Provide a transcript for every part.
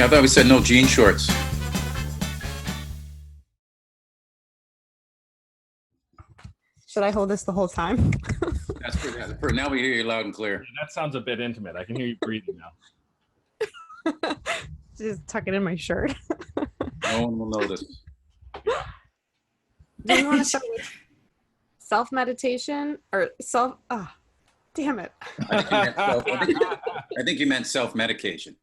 Yeah, I thought we said no jean shorts. Should I hold this the whole time? That's for now. We hear you loud and clear. That sounds a bit intimate. I can hear you breathing now. Just tuck it in my shirt. No one will notice. Do we want to start with self-meditation or self? Oh, damn it. I think you meant self-medication.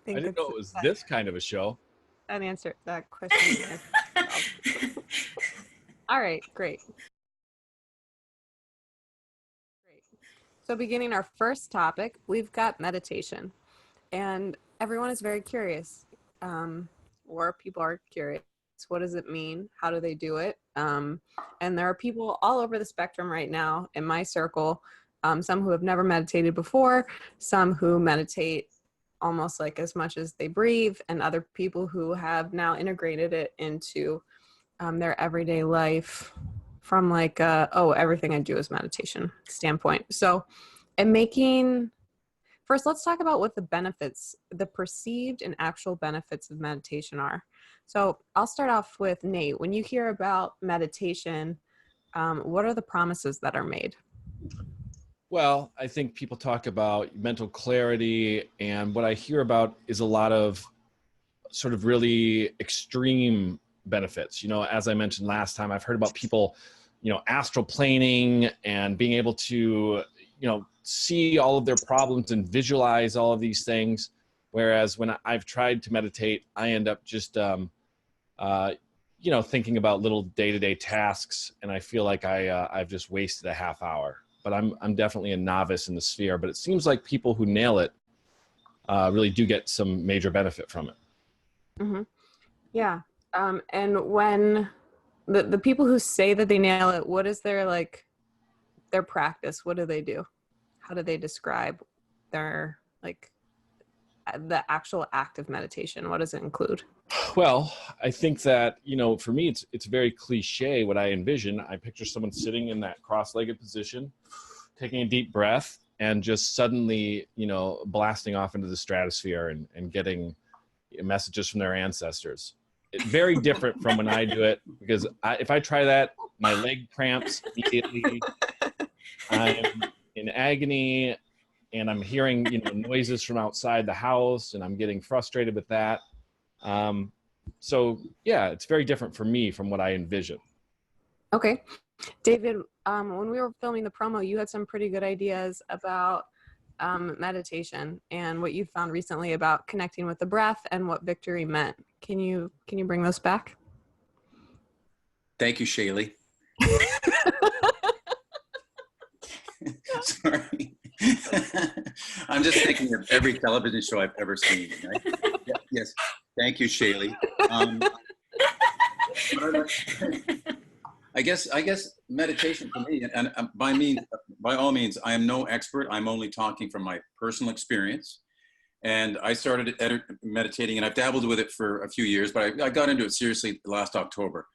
I didn't know it was this kind of a show. That answer, that question. All right, great. So beginning our first topic, we've got meditation. And everyone is very curious, or people are curious. What does it mean? How do they do it? And there are people all over the spectrum right now in my circle, some who have never meditated before, some who meditate almost like as much as they breathe, and other people who have now integrated it into their everyday life from like, everything I do is meditation standpoint. So, first, let's talk about what the benefits, the perceived and actual benefits of meditation are. So I'll start off with Nate. When you hear about meditation, what are the promises that are made? Well, I think people talk about mental clarity, and what I hear about is a lot of sort of really extreme benefits. You know, as I mentioned last time, I've heard about people, astral planing and being able to, see all of their problems and visualize all of these things. Whereas when I've tried to meditate, I end up just, thinking about little day-to-day tasks, and I feel like I've just wasted a half hour. But I'm definitely a novice in the sphere. But it seems like people who nail it really do get some major benefit from it. Mm-hmm. Yeah. And when the people who say that they nail it, what is their practice? What do they do? How do they describe their the actual act of meditation? What does it include? Well, I think that, for me, it's very cliche what I envision. I picture someone sitting in that cross-legged position, taking a deep breath, and just suddenly, blasting off into the stratosphere and getting messages from their ancestors. It's very different from when I do it, because if I try that, my leg cramps immediately. I'm in agony, and I'm hearing, noises from outside the house, and I'm getting frustrated with that. So yeah, it's very different for me from what I envision. Okay. David, when we were filming the promo, you had some pretty good ideas about meditation and what you found recently about connecting with the breath and what victory meant. Can you bring those back? Thank you, Shaylee. Sorry. I'm just thinking of every television show I've ever seen. Right? Yeah, yes. Thank you, Shaylee. I guess meditation for me, and by all means, I am no expert. I'm only talking from my personal experience. And I started meditating, and I've dabbled with it for a few years, but I got into it seriously last October.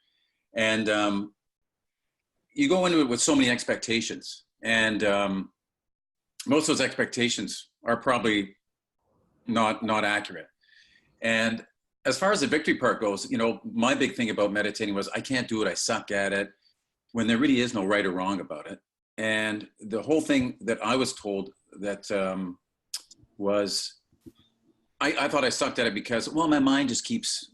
And you go into it with so many expectations, and most of those expectations are probably not accurate. And as far as the victory part goes, my big thing about meditating was I can't do it, I suck at it, when there really is no right or wrong about it. And the whole thing that I was told that was, I thought I sucked at it because, well, my mind just keeps,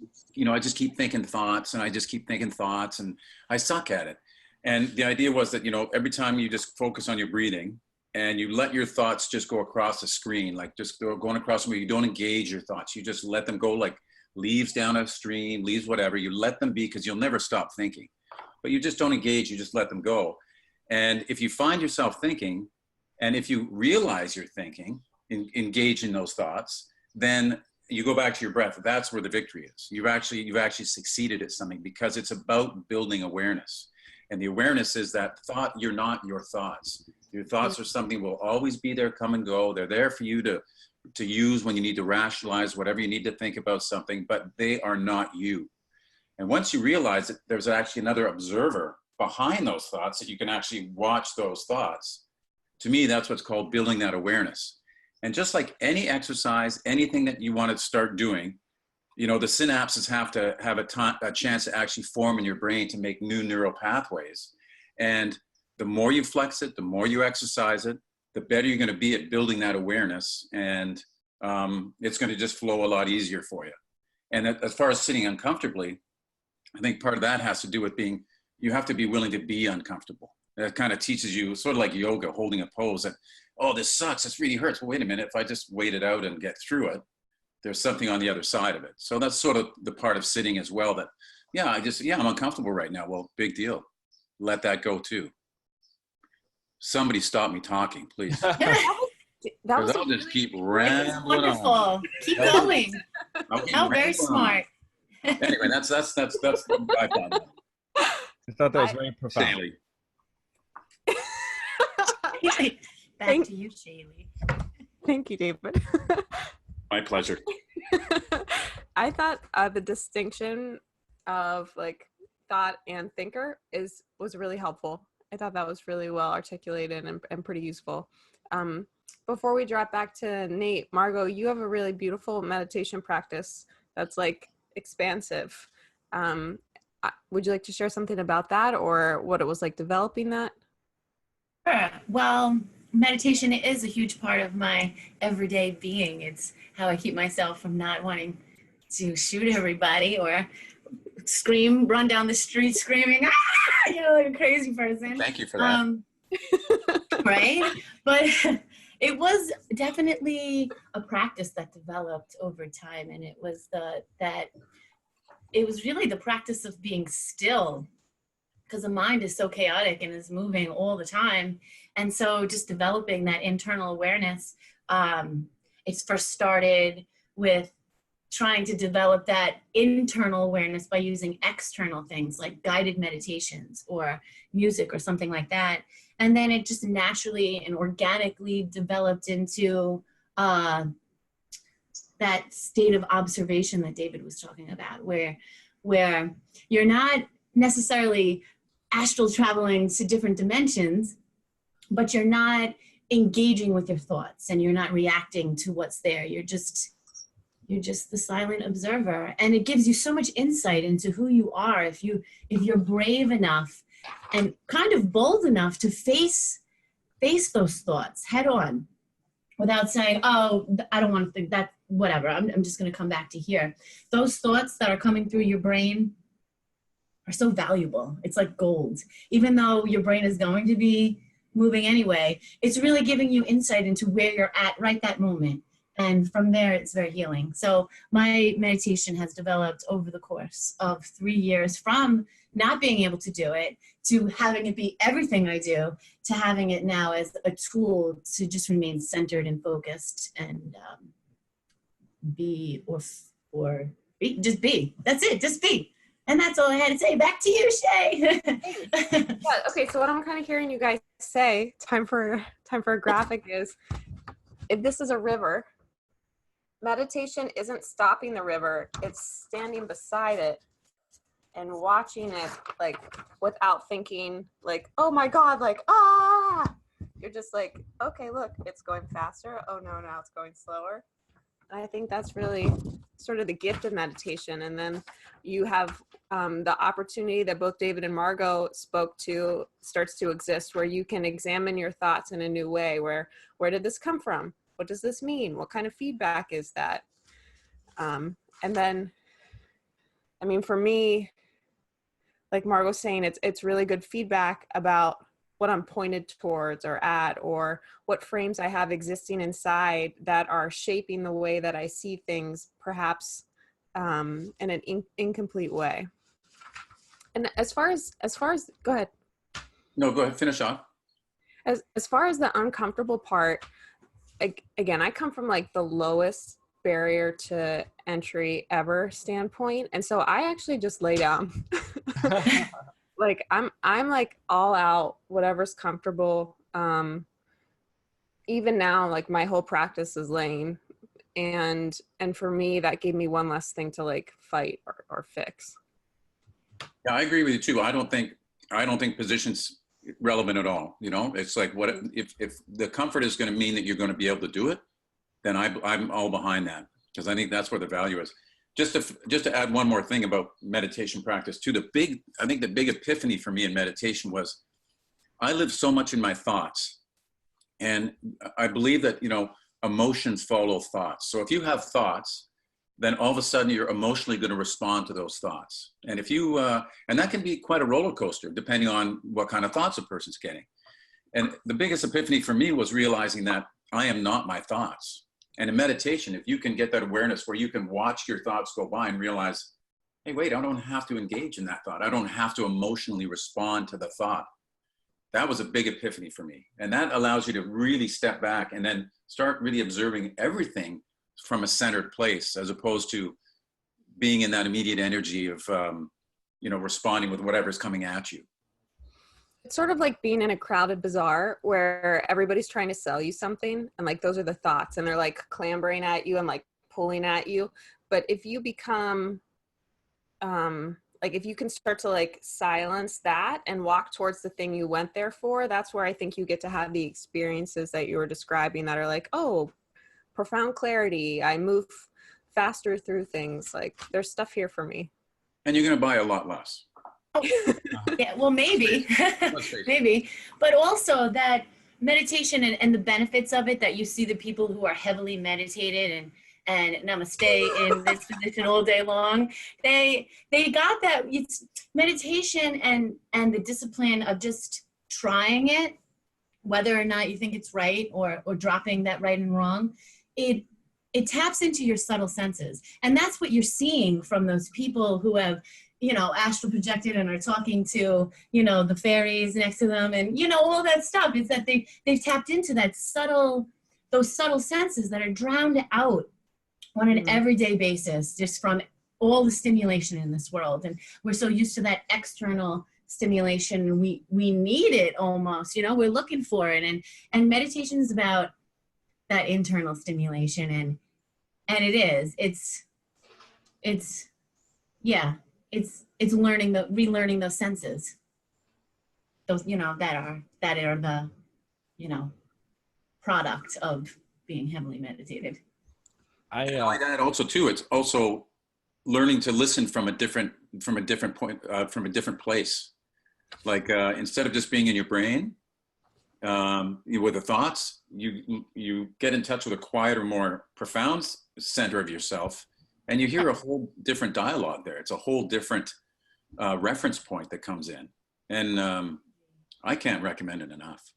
I just keep thinking thoughts, and I just keep thinking thoughts, and I suck at it. And the idea was that, every time you just focus on your breathing and you let your thoughts just go across the screen, like just going across where you don't engage your thoughts, you just let them go like leaves down a stream, leaves, whatever, you let them be, because you'll never stop thinking, but you just don't engage, you just let them go. And if you find yourself thinking, and if you realize you're thinking, engage in those thoughts, then you go back to your breath. That's where the victory is. You've actually succeeded at something, because it's about building awareness. And the awareness is that thought, you're not your thoughts. Your thoughts are something will always be there, come and go. They're there for you to use when you need to rationalize whatever you need to think about something, but they are not you. And once you realize that there's actually another observer behind those thoughts, that you can actually watch those thoughts, to me, that's what's called building that awareness. And just like any exercise, anything that you want to start doing, you know, the synapses have to have a chance to actually form in your brain to make new neural pathways. And the more you flex it, the more you exercise it, the better you're going to be at building that awareness. And it's going to just flow a lot easier for you. And as far as sitting uncomfortably, I think part of that has to do with you have to be willing to be uncomfortable. That kind of teaches you, sort of like yoga, holding a pose that, oh, this sucks, this really hurts. Well, wait a minute, if I just wait it out and get through it, there's something on the other side of it. So that's sort of the part of sitting as well, that, I'm uncomfortable right now. Well, big deal. Let that go too. Somebody stop me talking, please. I'll just keep rambling wonderful. on. Keep going. Oh, very smart. Anyway, that's what I found. I thought that was very profound. Shaylee. Back to you, Shaylee. Thank you, David. My pleasure. I thought the distinction of like thought and thinker was really helpful. I thought that was really well articulated and pretty useful. Before we drop back to Nate, Margot, you have a really beautiful meditation practice that's like expansive. Would you like to share something about that, or what it was like developing that? Sure. Well, meditation is a huge part of my everyday being. It's how I keep myself from not wanting to shoot everybody or run down the street screaming, ah, like a crazy person. Thank you for that. Right? But it was definitely a practice that developed over time, and it was really the practice of being still, because the mind is so chaotic and is moving all the time. And so just developing that internal awareness, it's first started with trying to develop that internal awareness by using external things like guided meditations or music or something like that. And then it just naturally and organically developed into that state of observation that David was talking about, where you're not necessarily astral traveling to different dimensions, but you're not engaging with your thoughts and you're not reacting to what's there. You're just the silent observer, and it gives you so much insight into who you are if you're brave enough and kind of bold enough to face those thoughts head on, without saying, oh, I don't want to think that, whatever, I'm just going to come back to here. Those thoughts that are coming through your brain are so valuable. It's like gold. Even though your brain is going to be moving anyway, it's really giving you insight into where you're at right that moment. And from there, it's very healing. So my meditation has developed over the course of 3 years, from not being able to do it to having it be everything I do, to having it now as a tool to just remain centered and focused and just be. That's it, just be. And that's all I had to say. Back to you, Shay. Okay, so what I'm kind of hearing you guys say, time for a graphic, is if this is a river, meditation isn't stopping the river, it's standing beside it and watching it, like, without thinking, like, oh my God, like, ah! You're just like, okay, look, it's going faster. Oh no, now it's going slower. And I think that's really sort of the gift of meditation. And then you have the opportunity that both David and Margot spoke to starts to exist, where you can examine your thoughts in a new way. Where did this come from? What does this mean? What kind of feedback is that? And then, I mean, for me, like Margot's saying, it's really good feedback about what I'm pointed towards or at, or what frames I have existing inside that are shaping the way that I see things, perhaps in an incomplete way. And as far as, go ahead. No, go ahead, finish off. As far as the uncomfortable part, again, I come from like the lowest barrier to entry ever standpoint. And so I actually just lay down. Like I'm like all out, whatever's comfortable. Even now, like my whole practice is laying. And for me, that gave me one less thing to like fight or fix. Yeah, I agree with you too. I don't think position's relevant at all. You know, it's like, what if the comfort is going to mean that you're going to be able to do it, then I'm all behind that, because I think that's where the value is. Just to add one more thing about meditation practice too, I think the big epiphany for me in meditation was I live so much in my thoughts, and I believe that, you know, emotions follow thoughts. So if you have thoughts, then all of a sudden you're emotionally going to respond to those thoughts. And if you, and that can be quite a roller coaster depending on what kind of thoughts a person's getting. And the biggest epiphany for me was realizing that I am not my thoughts. And in meditation, if you can get that awareness where you can watch your thoughts go by and realize, hey, wait, I don't have to engage in that thought. I don't have to emotionally respond to the thought. That was a big epiphany for me. And that allows you to really step back and then start really observing everything from a centered place, as opposed to being in that immediate energy of, you know, responding with whatever's coming at you. It's sort of like being in a crowded bazaar where everybody's trying to sell you something, and like those are the thoughts, and they're like clambering at you and like pulling at you. But if you become like, if you can start to like silence that and walk towards the thing you went there for, that's where I think you get to have the experiences that you were describing that are like, oh, profound clarity. I move faster through things. Like, there's stuff here for me. And you're going to buy a lot less. Yeah, well, maybe, maybe, but also that meditation and the benefits of it, that you see the people who are heavily meditated and namaste in this position all day long, they got that. It's meditation and the discipline of just trying it, whether or not you think it's right, or dropping that right and wrong. It taps into your subtle senses, and that's what you're seeing from those people who have, you know, astral projected and are talking to, you know, the fairies next to them, and, you know, all that stuff. Is that they've tapped into those subtle senses that are drowned out on an everyday basis, just from all the stimulation in this world. And we're so used to that external stimulation, we need it almost, you know, we're looking for it. And meditation is about that internal stimulation, and it's relearning those senses, those, you know, that are the, you know, product of being heavily meditated. I like that also too. It's also learning to listen from a different point, from a different place. Like, instead of just being in your brain with the thoughts, you get in touch with a quieter, more profound center of yourself, and you hear a whole different dialogue there. It's a whole different reference point that comes in, and I can't recommend it enough.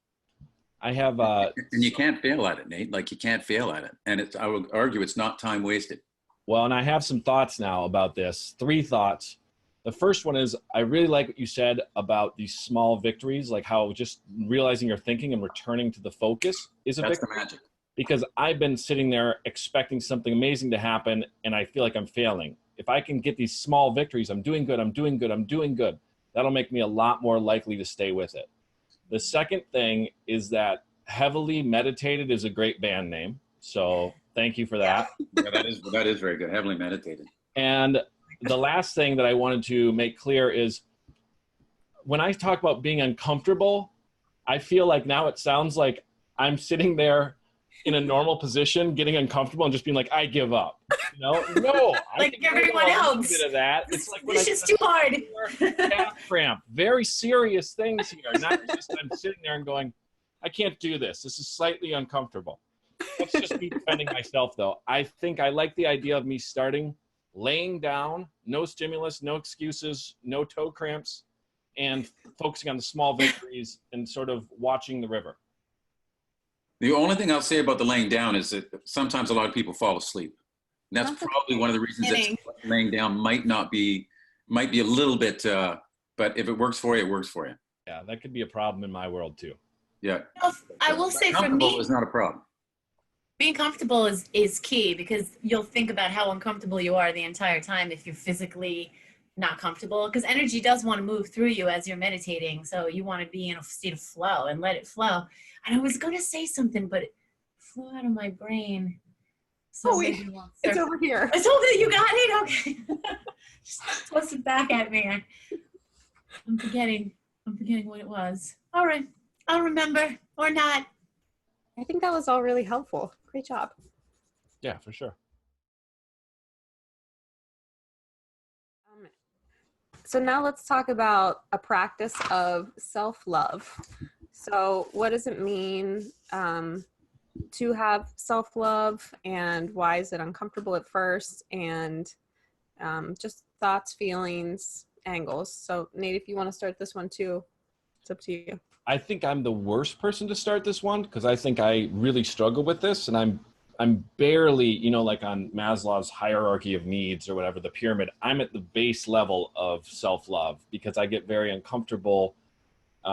I have, and you can't fail at it, Nate. Like, you can't fail at it, and I would argue it's not time wasted. well, and I have some thoughts now about this. 3 thoughts. The first one is, I really like what you said about these small victories, like how just realizing you're thinking and returning to the focus is a victory. That's the magic. Because I've been sitting there expecting something amazing to happen, and I feel like I'm failing. If I can get these small victories, I'm doing good, I'm doing good, I'm doing good, that'll make me a lot more likely to stay with it. The second thing is that Heavily Meditated is a great band name. So thank you for that. Yeah, that is very good. Heavily Meditated. And the last thing that I wanted to make clear is, when I talk about being uncomfortable, I feel like now it sounds like I'm sitting there in a normal position, getting uncomfortable and just being like, I give up. You know? No, Like everyone else. Bit of that. It's like, this is too hard. Calf cramp. Very serious things here. Not just I'm sitting there and going, I can't do this. This is slightly uncomfortable. That's just me defending myself, though. I think I like the idea of me starting laying down, no stimulus, no excuses, no toe cramps, and focusing on the small victories and sort of watching the river. The only thing I'll say about the laying down is that sometimes a lot of people fall asleep. And that's probably one of the reasons that laying down might be a little bit, but if it works for you, it works for you. Yeah, that could be a problem in my world too. Yeah. I will say, for me, it's not a problem. being comfortable is key, because you'll think about how uncomfortable you are the entire time if you're physically not comfortable, because energy does want to move through you as you're meditating. So you want to be in a state of flow and let it flow. And I was going to say something, but it flew out of my brain. So it's over here. It's over there. You got it? Okay. Just toss it back at me. I'm forgetting what it was. All right. I'll remember, or not. I think that was all really helpful. Great job. Yeah, for sure. So now let's talk about a practice of self-love. So what does it mean to have self-love, and why is it uncomfortable at first, and just thoughts, feelings, angles. So Nate, if you want to start this one too, it's up to you. I think I'm the worst person to start this one because I think I really struggle with this, and I'm barely, you know, like on Maslow's hierarchy of needs or whatever, the pyramid, I'm at the base level of self-love because I get very uncomfortable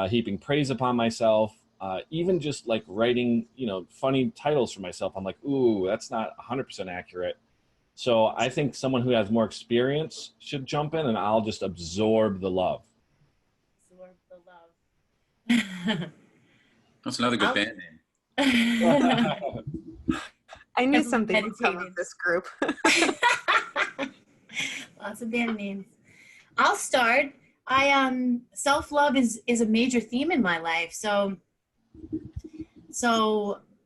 heaping praise upon myself. Even just like writing, you know, funny titles for myself, I'm like, ooh, that's not 100% accurate. So I think someone who has more experience should jump in, and I'll just absorb the love. Absorb the love. That's another good I'll- band name. I knew Everyone something would come meditated. of this group. Lots of band names. I'll start. Self-love is a major theme in my life. So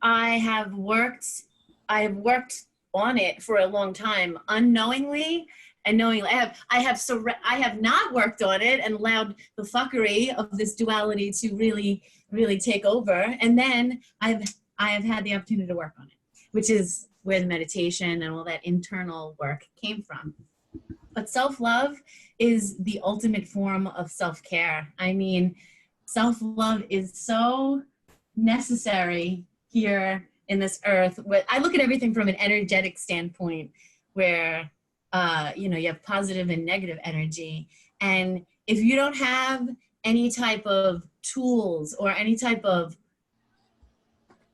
I have worked on it for a long time, unknowingly and knowingly. I have not worked on it and allowed the fuckery of this duality to really take over. And then I have had the opportunity to work on it, which is where the meditation and all that internal work came from. But self-love is the ultimate form of self-care. I mean, self-love is so necessary here in this earth. I look at everything from an energetic standpoint where, you have positive and negative energy. And if you don't have any type of tools or any type of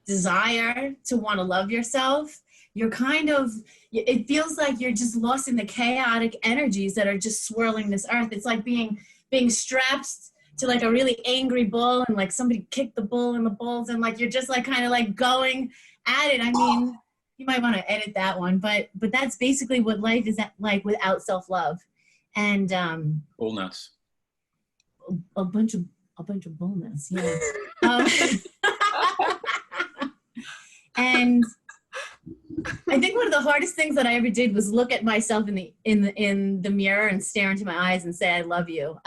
desire to want to love yourself, it feels like you're just lost in the chaotic energies that are just swirling this earth. It's like being strapped to like a really angry bull, and like somebody kicked the bull in the balls, and like you're just like kind of like going at it. I mean, you might want to edit that one, but that's basically what life is like without self-love. And Bull nuts. a bunch of bullness, yeah. And I think one of the hardest things that I ever did was look at myself in the mirror and stare into my eyes and say, I love you,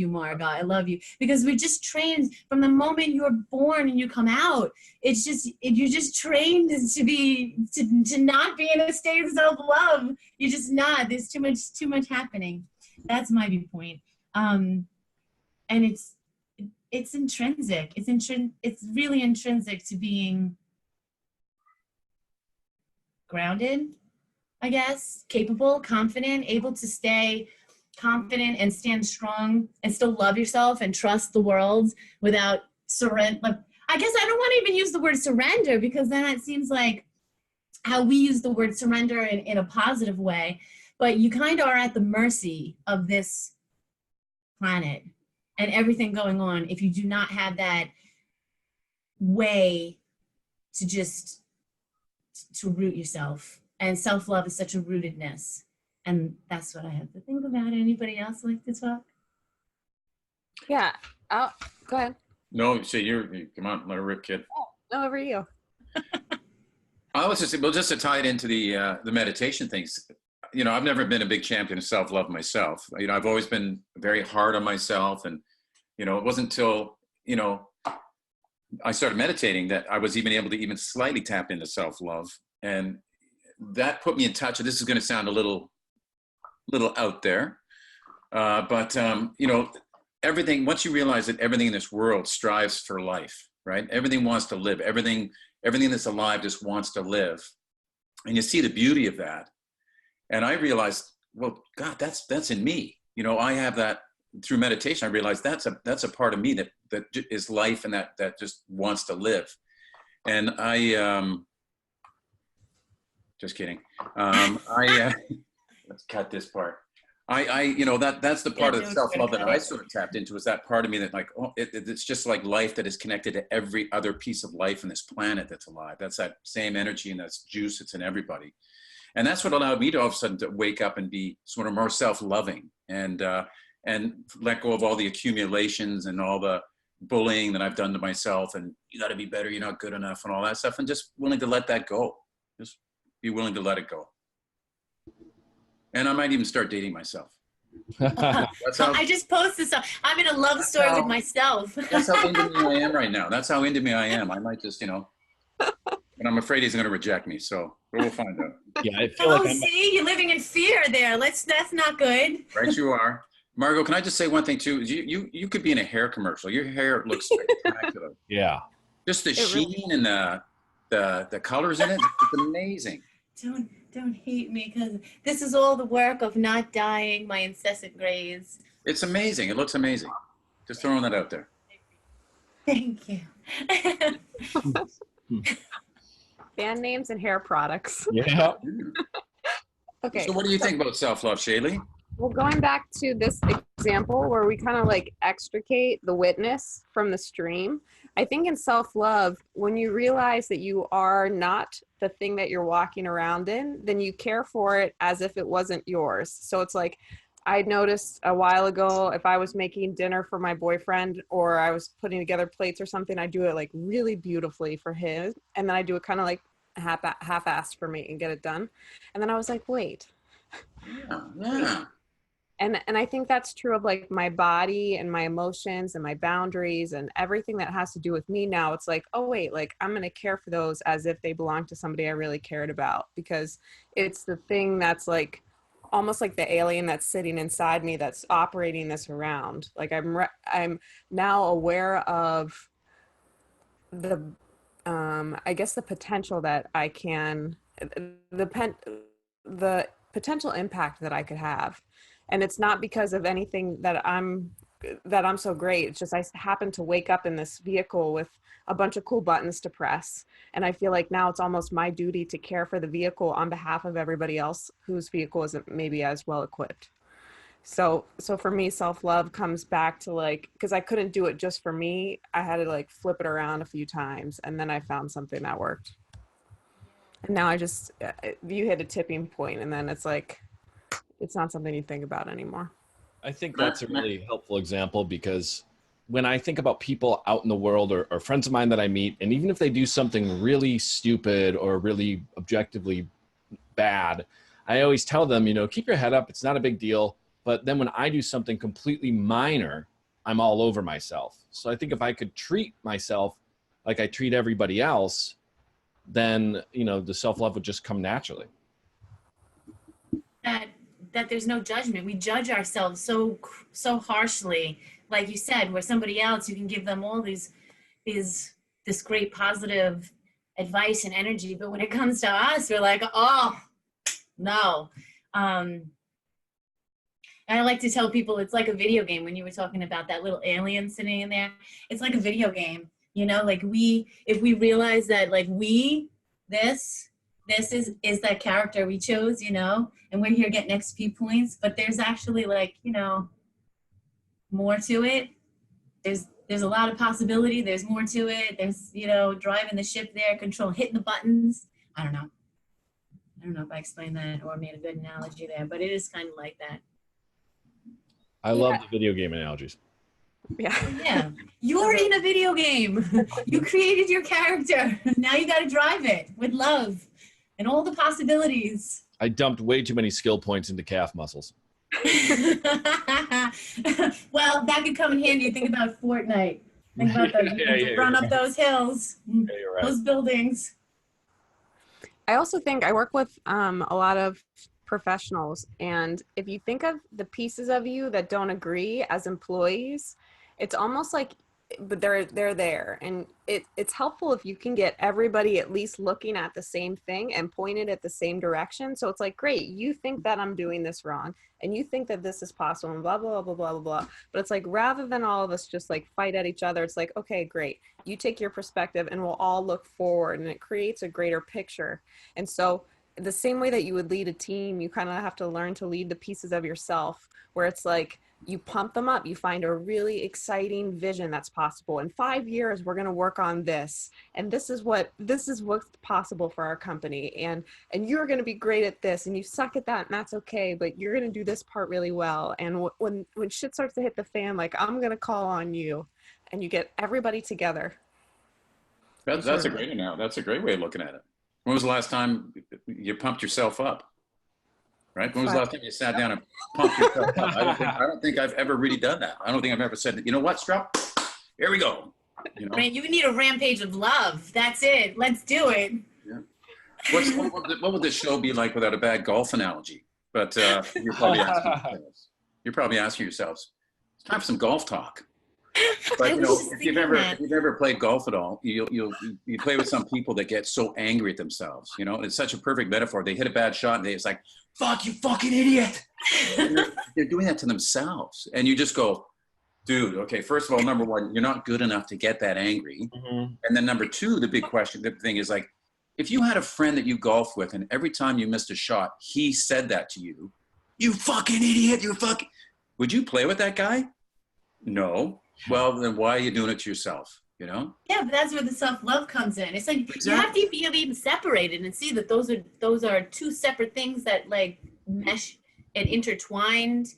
Margot, I love you. Because we're just trained from the moment you're born and you come out. You're just trained to not be in a state of self-love. You're just not. There's too much happening. That's my viewpoint. And it's intrinsic. It's really intrinsic to being grounded, I guess, capable, confident, able to stay confident and stand strong and still love yourself and trust the world without surrender. I guess I don't want to even use the word surrender, because then it seems like how we use the word surrender in a positive way, but you kind of are at the mercy of this planet and everything going on if you do not have that way to root yourself. And self-love is such a rootedness. And that's what I have to think about. Anybody else like to talk? Yeah. Oh, go ahead. No, so come on, let her rip, kid. No, over to you. I was just to tie it into the meditation things. I've never been a big champion of self-love myself. I've always been very hard on myself, and it wasn't until I started meditating that I was even able to even slightly tap into self-love, and that put me in touch. And this is going to sound a little out there, but everything. Once you realize that everything in this world strives for life, right? Everything wants to live. Everything that's alive just wants to live, and you see the beauty of that. And I realized, well, God, that's in me. I have that through meditation. I realized that's a part of me that is life, and that just wants to live. And I, just kidding. Let's cut this part. That's the part of the self-love that I sort of tapped into, is that part of me that like, oh, it's just like life that is connected to every other piece of life on this planet that's alive. That's that same energy and that's juice that's in everybody. And that's what allowed me to all of a sudden to wake up and be sort of more self-loving and let go of all the accumulations and all the bullying that I've done to myself, and you got to be better, you're not good enough, and all that stuff, and just willing to let that go. Just be willing to let it go. And I might even start dating myself. I just posted some. I'm in a love story with myself. That's how into me I am right now. That's how into me I am. I might just, and I'm afraid he's going to reject me. So we'll find out. Yeah, I feel like see, you're living in fear there. That's not good. Right, you are. Margot, can I just say one thing too? You could be in a hair commercial. Your hair looks spectacular. Yeah. Just the sheen and the colors in it. It's amazing. Don't hate me, because this is all the work of not dyeing my incessant grays. It's amazing. It looks amazing. Just throwing that out there. Thank you. Band names and hair products. Yeah. Okay. So what do you think about self-love, Shaylee? Well, going back to this example where we kind of like extricate the witness from the stream, I think in self-love, when you realize that you are not the thing that you're walking around in, then you care for it as if it wasn't yours. So it's like, I noticed a while ago, if I was making dinner for my boyfriend or I was putting together plates or something, I do it like really beautifully for him. And then I do it kind of like half-assed for me and get it done. And then I was like, wait. Yeah. And I think that's true of like my body and my emotions and my boundaries and everything that has to do with me now. It's like, oh wait, like I'm going to care for those as if they belong to somebody I really cared about, because it's the thing that's like almost like the alien that's sitting inside me that's operating this around. Like I'm now aware of the I guess the potential that I can, the potential impact that I could have. And it's not because of anything that I'm so great. It's just I happen to wake up in this vehicle with a bunch of cool buttons to press. And I feel like now it's almost my duty to care for the vehicle on behalf of everybody else whose vehicle isn't maybe as well equipped. So for me, self-love comes back to like, because I couldn't do it just for me. I had to like flip it around a few times, and then I found something that worked. And now you hit a tipping point, and then it's like, it's not something you think about anymore. I think that's a really helpful example, because when I think about people out in the world or friends of mine that I meet, and even if they do something really stupid or really objectively bad, I always tell them, keep your head up. It's not a big deal. But then when I do something completely minor, I'm all over myself. So I think if I could treat myself like I treat everybody else, then, the self-love would just come naturally. That there's no judgment. We judge ourselves so harshly. Like you said, where somebody else, you can give them all this great positive advice and energy, but when it comes to us, we're like, oh no. And I like to tell people it's like a video game. When you were talking about that little alien sitting in there, it's like a video game. Like if we realize that like this is that character we chose, and we're here getting XP points, but there's actually like, more to it. There's a lot of possibility. There's more to it. There's, driving the ship there, hitting the buttons. I don't know if I explained that or made a good analogy there, but it is kind of like that. I love the video game analogies. Yeah. You're in a video game. You created your character. Now you got to drive it with love and all the possibilities. I dumped way too many skill points into calf muscles. Well, that could come in handy. Think about Fortnite. Think about those. Run up those hills, right. Those buildings. I also think I work with a lot of professionals, and if you think of the pieces of you that don't agree as employees, it's almost like, but they're there, and it's helpful if you can get everybody at least looking at the same thing and pointed at the same direction. So it's like, great, you think that I'm doing this wrong, and you think that this is possible, and blah blah blah blah blah blah. But it's like, rather than all of us just like fight at each other, it's like, okay, great, you take your perspective, and we'll all look forward, and it creates a greater picture. And so the same way that you would lead a team, you kind of have to learn to lead the pieces of yourself, where it's like you pump them up, you find a really exciting vision that's possible. In 5 years, we're going to work on this, and this is what's possible for our company, and you're going to be great at this, and you suck at that, and that's okay, but you're going to do this part really well. And when shit starts to hit the fan, like, I'm going to call on you, and you get everybody together. That's a great way of looking at it. When was the last time you pumped yourself up, right? When was the last time you sat down and pumped yourself up? I don't think I've ever really done that. I don't think I've ever said, you know what, Strupp, here we go. You know? You need a rampage of love. That's it. Let's do it. Yeah. What would this show be like without a bad golf analogy? But you're probably asking yourselves, it's time for some golf talk. But you know, if you've ever played golf at all, you play with some people that get so angry at themselves. You know, it's such a perfect metaphor. They hit a bad shot and it's like, "Fuck you, fucking idiot!" They're doing that to themselves, and you just go, "Dude, okay. First of all, number one, you're not good enough to get that angry, and then number two, the big question, the thing is like, if you had a friend that you golf with, and every time you missed a shot, he said that to you, "You fucking idiot! You fucking," would you play with that guy? No. Well, then why are you doing it to yourself? You know? Yeah, but that's where the self-love comes in. It's like you have to be even separated and see that those are two separate things that like mesh and intertwined.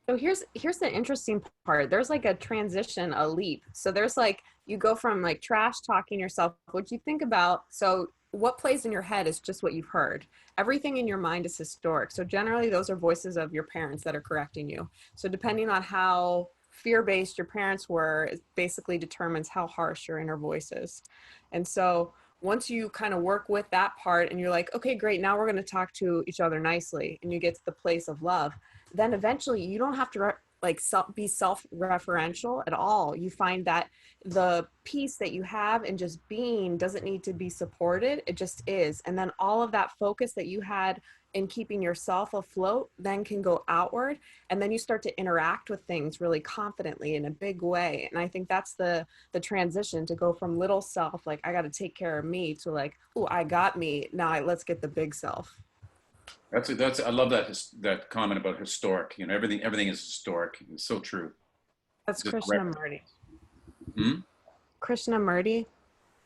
So here's the interesting part. There's like a transition, a leap. So there's like, you go from like trash talking yourself, what you think about. So what plays in your head is just what you've heard. Everything in your mind is historic. So generally those are voices of your parents that are correcting you. So depending on how fear-based your parents were, it basically determines how harsh your inner voice is. And so once you kind of work with that part and you're like, okay, great, now we're going to talk to each other nicely, and you get to the place of love, then eventually you don't have to be self-referential at all. You find that the peace that you have in just being doesn't need to be supported. It just is. And then all of that focus that you had in keeping yourself afloat then can go outward. And then you start to interact with things really confidently in a big way. And I think that's the transition to go from little self, like, I got to take care of me, to like, oh, I got me. Now let's get the big self. That's I love that comment about historic. You know, everything is historic. It's so true. That's Krishnamurti. Hmm? Krishnamurti.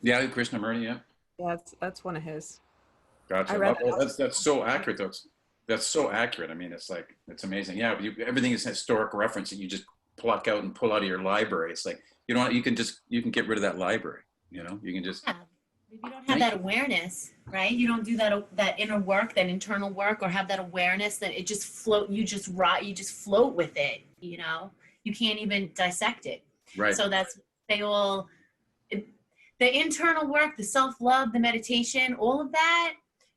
Yeah, Krishnamurti. Yeah. Yeah, that's one of his. Gotcha. That's so accurate. That's so accurate. I mean, it's like, it's amazing. Yeah, everything is historic reference that you just pluck out and pull out of your library. It's like, you can get rid of that library. You know, you can just. Yeah. If you don't have that awareness, right? You don't do that inner work, that internal work, or have that awareness that it just float. You just float with it. You know, you can't even dissect it. Right. So the internal work, the self-love, the meditation, all of that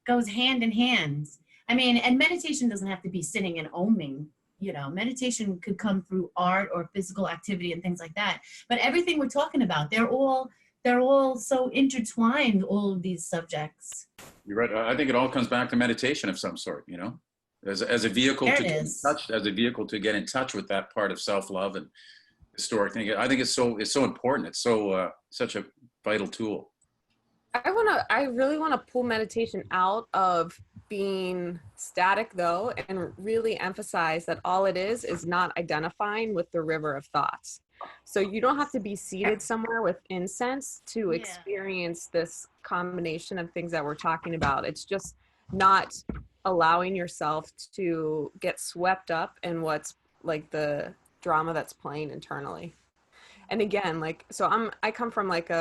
goes hand in hand. I mean, and meditation doesn't have to be sitting and oming. You know, meditation could come through art or physical activity and things like that. But everything we're talking about, they're all so intertwined, all of these subjects. You're right. I think it all comes back to meditation of some sort, you know, as a vehicle to get in touch with that part of self-love and historic thing. I think it's so important. It's so such a vital tool. I really want to pull meditation out of being static, though, and really emphasize that all it is not identifying with the river of thoughts. So you don't have to be seated somewhere with incense to experience this combination of things that we're talking about. It's just not allowing yourself to get swept up in what's like the drama that's playing internally. And again, like, so I come from like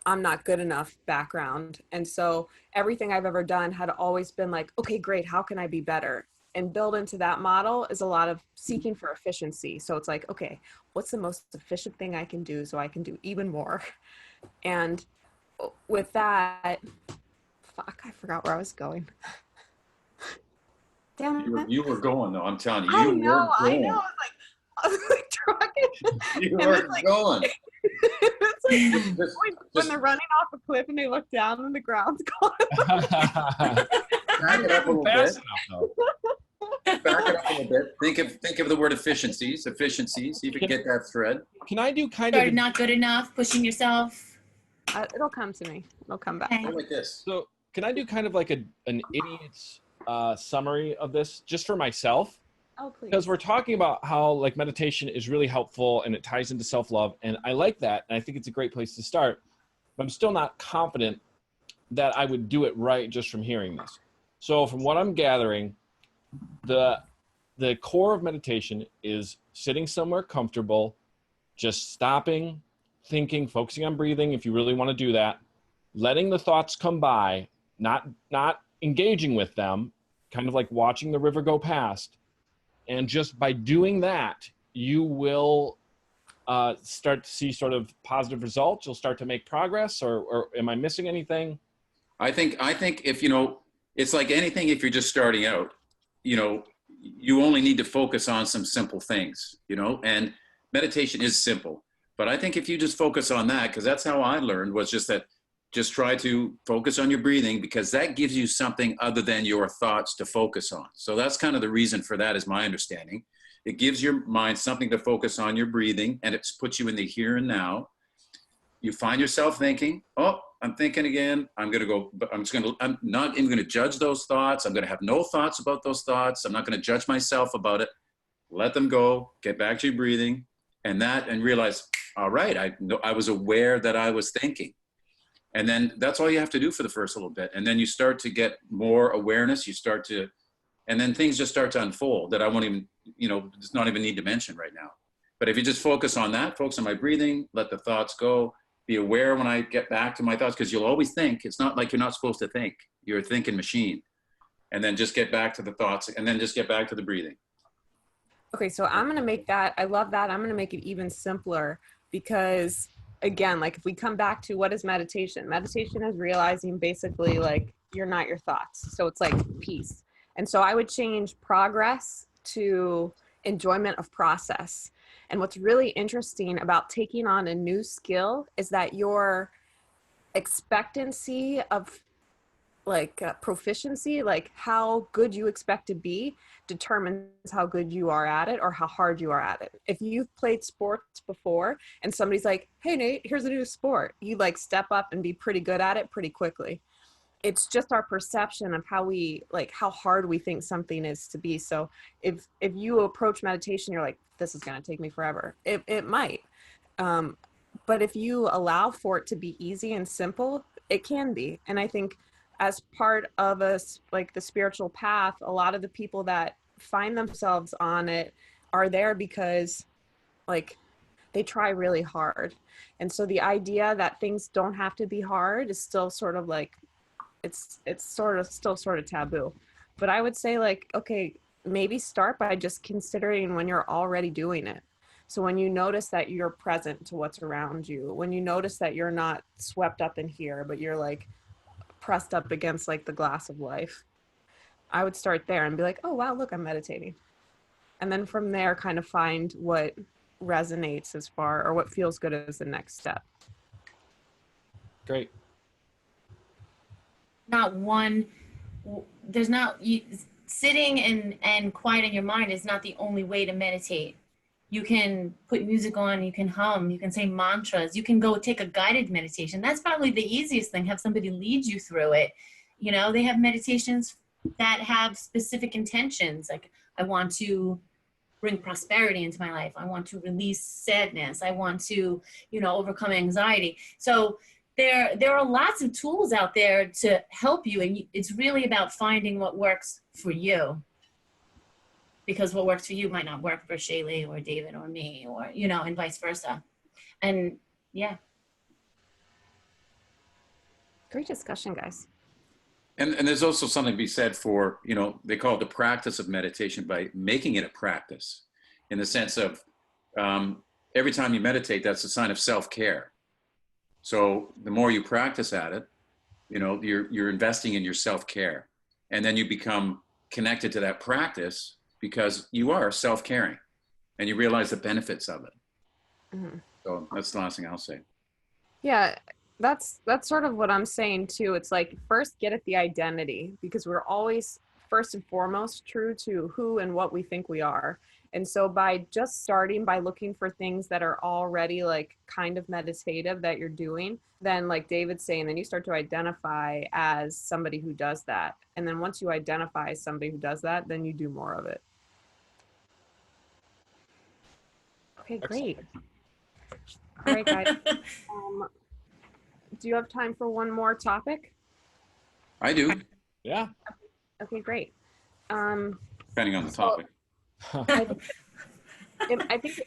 I'm not good enough background. And so everything I've ever done had always been like, okay, great, how can I be better? And build into that model is a lot of seeking for efficiency. So it's like, okay, what's the most efficient thing I can do so I can do even more? And with that, I forgot where I was going. Damn it. You were going, though. I'm telling you. I know. I was like trucking. You were going. It's like when they're running off a cliff and they look down and the ground's gone. Back it up a little bit. Back it up a little bit. Think of the word efficiency. See if you can get that thread. Can I do Started not good enough, pushing yourself? It'll come to me. It'll come back. Okay. Like this. So can I do kind of like an idiot's summary of this just for myself? Oh, please. Because we're talking about how like meditation is really helpful and it ties into self-love, and I like that, and I think it's a great place to start, but I'm still not confident that I would do it right just from hearing this. So from what I'm gathering, the core of meditation is sitting somewhere comfortable, just stopping, thinking, focusing on breathing if you really want to do that, letting the thoughts come by, not engaging with them, kind of like watching the river go past. And just by doing that, you will start to see sort of positive results. You'll start to make progress, or am I missing anything? I think if, it's like anything, if you're just starting out, you only need to focus on some simple things, and meditation is simple. But I think if you just focus on that, because that's how I learned, was just try to focus on your breathing, because that gives you something other than your thoughts to focus on. So that's kind of the reason for that, is my understanding. It gives your mind something to focus on, your breathing, and it puts you in the here and now. You find yourself thinking, oh, I'm thinking again. I'm not even going to judge those thoughts. I'm going to have no thoughts about those thoughts. I'm not going to judge myself about it. Let them go, get back to your breathing, and realize, all right, I was aware that I was thinking. And then that's all you have to do for the first little bit. And then you start to get more awareness. And then things just start to unfold that I won't even, does not even need to mention right now. But if you just focus on my breathing, let the thoughts go, be aware when I get back to my thoughts, because you'll always think. It's not like you're not supposed to think. You're a thinking machine. And then just get back to the thoughts, and then just get back to the breathing. Okay, so I'm going to make that, I love that. I'm going to make it even simpler, because again, like if we come back to what is meditation? Meditation is realizing basically like you're not your thoughts. So it's like peace. And so I would change progress to enjoyment of process. And what's really interesting about taking on a new skill is that your expectancy of proficiency, like how good you expect to be, determines how good you are at it or how hard you are at it. If you've played sports before and somebody's like, hey Nate, here's a new sport, you like step up and be pretty good at it pretty quickly. It's just our perception of how hard we think something is to be. So if you approach meditation, you're like, this is going to take me forever. It might. But if you allow for it to be easy and simple, it can be. And I think as part of us, like the spiritual path, a lot of the people that find themselves on it are there because like they try really hard. And so the idea that things don't have to be hard is still sort of like, it's still sort of taboo. But I would say like, okay, maybe start by just considering when you're already doing it. So when you notice that you're present to what's around you, when you notice that you're not swept up in here, but you're like pressed up against like the glass of life, I would start there and be like, oh wow, look, I'm meditating. And then from there kind of find what resonates or what feels good as the next step. Great. Sitting and quieting your mind is not the only way to meditate. You can put music on, you can hum, you can say mantras, you can go take a guided meditation. That's probably the easiest thing, have somebody lead you through it. They have meditations that have specific intentions, like I want to bring prosperity into my life, I want to release sadness, I want to, overcome anxiety. So there are lots of tools out there to help you, and it's really about finding what works for you. Because what works for you might not work for Shaylee or David or me, or, and vice versa. And yeah. Great discussion, guys. And there's also something to be said for, they call it the practice of meditation, by making it a practice, in the sense of every time you meditate, that's a sign of self-care. So the more you practice at it, you're investing in your self-care, and then you become connected to that practice because you are self-caring and you realize the benefits of it. Mm-hmm. So that's the last thing I'll say. Yeah, that's sort of what I'm saying too. It's like, first get at the identity, because we're always first and foremost true to who and what we think we are. And so by just starting by looking for things that are already like kind of meditative that you're doing, then like David's saying, then you start to identify as somebody who does that. And then once you identify as somebody who does that, then you do more of it. Okay, great. All right, guys. Do you have time for one more topic? I do. Yeah. Okay, great. Depending on the topic. I think,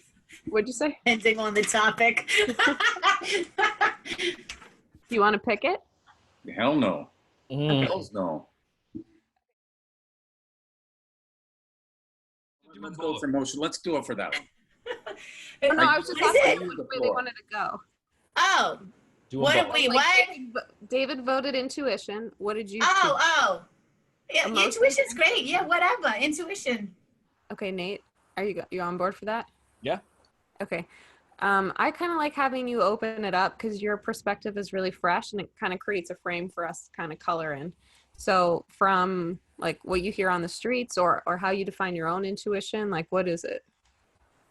what'd you say? Depending on the topic. Do you want to pick it? Hell no. Mm. Hells no. Let's go for motion. Let's do it for that one. Oh, no, I was just What is asking it? which The way they floor. wanted to go. Oh, Do what them did both. we, Like, what? David voted intuition. What did you choose? Oh. Yeah, Emotion? intuition's great. Yeah, whatever. Intuition. Okay, Nate, are you on board for that? Yeah. Okay. I kind of like having you open it up because your perspective is really fresh and it kind of creates a frame for us to kind of color in. So from like what you hear on the streets or how you define your own intuition, like what is it?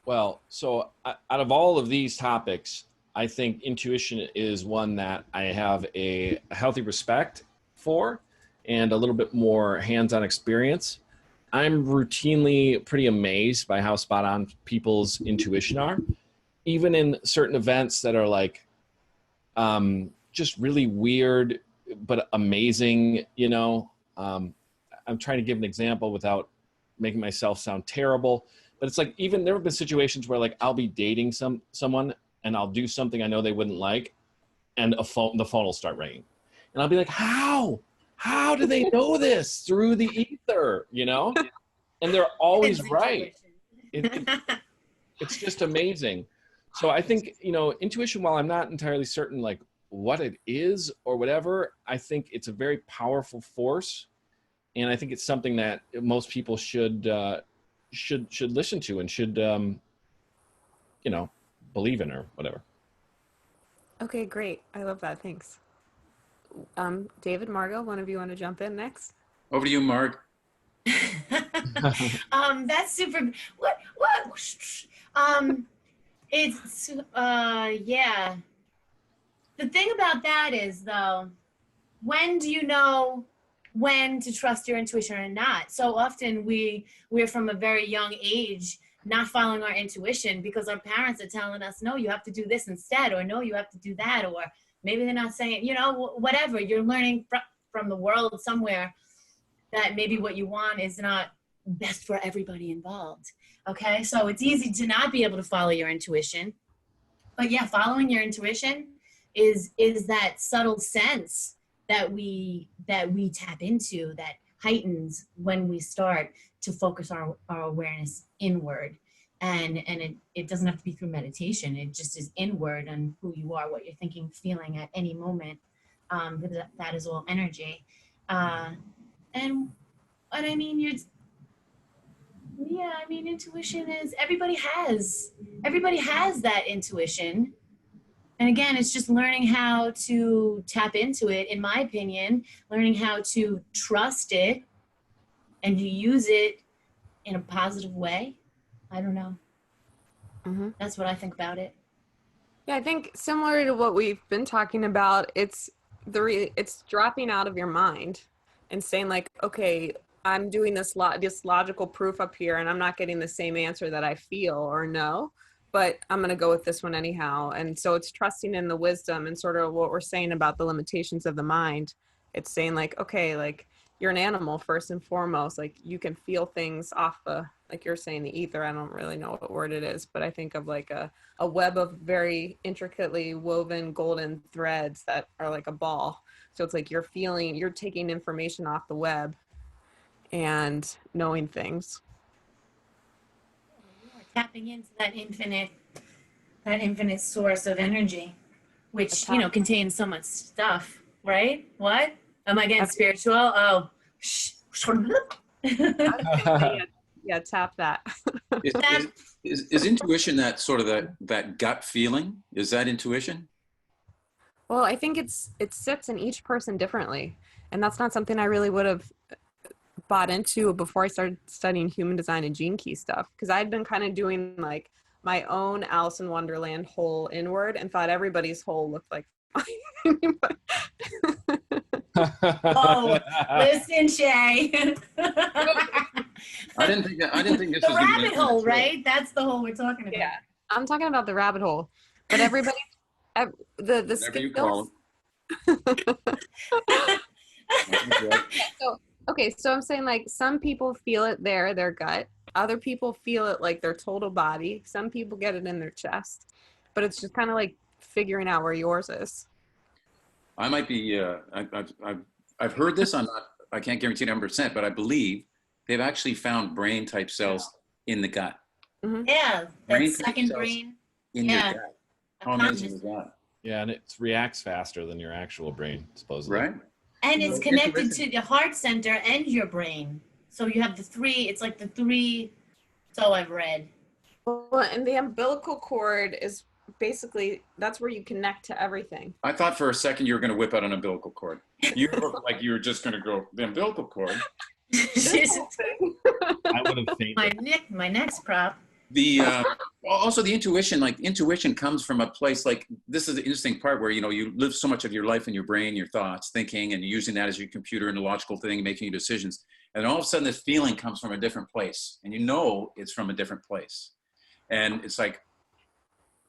Well, so out of all of these topics, I think intuition is one that I have a healthy respect for and a little bit more hands-on experience. I'm routinely pretty amazed by how spot on people's intuition are, even in certain events that are like just really weird but amazing, you know. I'm trying to give an example without making myself sound terrible, but it's like even there have been situations where like I'll be dating someone and I'll do something I know they wouldn't like, and the phone will start ringing, and I'll be like, how do they know this through the ether, you know? And they're always right. It's just amazing. So I think, you know, intuition, while I'm not entirely certain like what it is or whatever, I think it's a very powerful force, and I think it's something that most people should listen to and should you know, believe in or whatever. Okay, great. I love that. Thanks. David, Margot, one of you want to jump in next? Over to you, Mark. That's super. What? It's yeah. The thing about that is though, when do you know when to trust your intuition or not? So often we're from a very young age not following our intuition because our parents are telling us, no, you have to do this instead, or no, you have to do that, or maybe they're not saying, you know, whatever. You're learning from the world somewhere that maybe what you want is not best for everybody involved. Okay, so it's easy to not be able to follow your intuition, but yeah, following your intuition is that subtle sense that we tap into that heightens when we start to focus our awareness inward, and it doesn't have to be through meditation. It just is inward on who you are, what you're thinking, feeling at any moment. That is all energy, and I mean, I mean, intuition is everybody has that intuition. And again, it's just learning how to tap into it, in my opinion, learning how to trust it and to use it in a positive way. I don't know. Mm-hmm. That's what I think about it. Yeah, I think similar to what we've been talking about, it's dropping out of your mind and saying like, okay, I'm doing this logical proof up here and I'm not getting the same answer that I feel or know, but I'm going to go with this one anyhow. And so it's trusting in the wisdom and sort of what we're saying about the limitations of the mind. It's saying like, okay, like you're an animal first and foremost, like you can feel things off like you're saying, the ether. I don't really know what word it is, but I think of like a web of very intricately woven golden threads that are like a ball. So it's like you're taking information off the web and knowing things. Tapping into that infinite source of energy, which, you know, contains so much stuff, right? What? Am I getting spiritual? Oh. Yeah, tap that. Is intuition that sort of that gut feeling? Is that intuition? Well, I think it sits in each person differently. And that's not something I really would have bought into before I started studying human design and gene key stuff. Because I'd been kind of doing like my own Alice in Wonderland hole inward and thought everybody's hole looked like mine. Oh, listen, Shay. I didn't think this The was gonna be rabbit hole, right? That's the hole we're talking about. Yeah, I'm talking about the rabbit hole. But everybody, the Whatever you call So I'm saying like some people feel it there, their gut. Other people feel it like their total body. Some people get it in their chest. But it's just kind of like figuring out where yours is. I might be. I've heard this. I can't guarantee 100%, but I believe they've actually found brain type cells in the gut. Mhm. Yeah, Brain that type second cells brain. in Yeah. your gut. How amazing is that? Yeah, and it reacts faster than your actual brain, supposedly. Right? And it's So connected intuition- to the heart center and your brain. So you have the three, it's like the three, so I've read. Well, and the umbilical cord is basically, that's where you connect to everything. I thought for a second you were going to whip out an umbilical cord. You looked like you were just going to go, the umbilical cord. I would have fainted. my next prop. Also the intuition, like intuition comes from a place like, this is the interesting part where, you know, you live so much of your life in your brain, your thoughts, thinking, and using that as your computer and a logical thing, making your decisions. And all of a sudden this feeling comes from a different place, and you know it's from a different place. And it's like,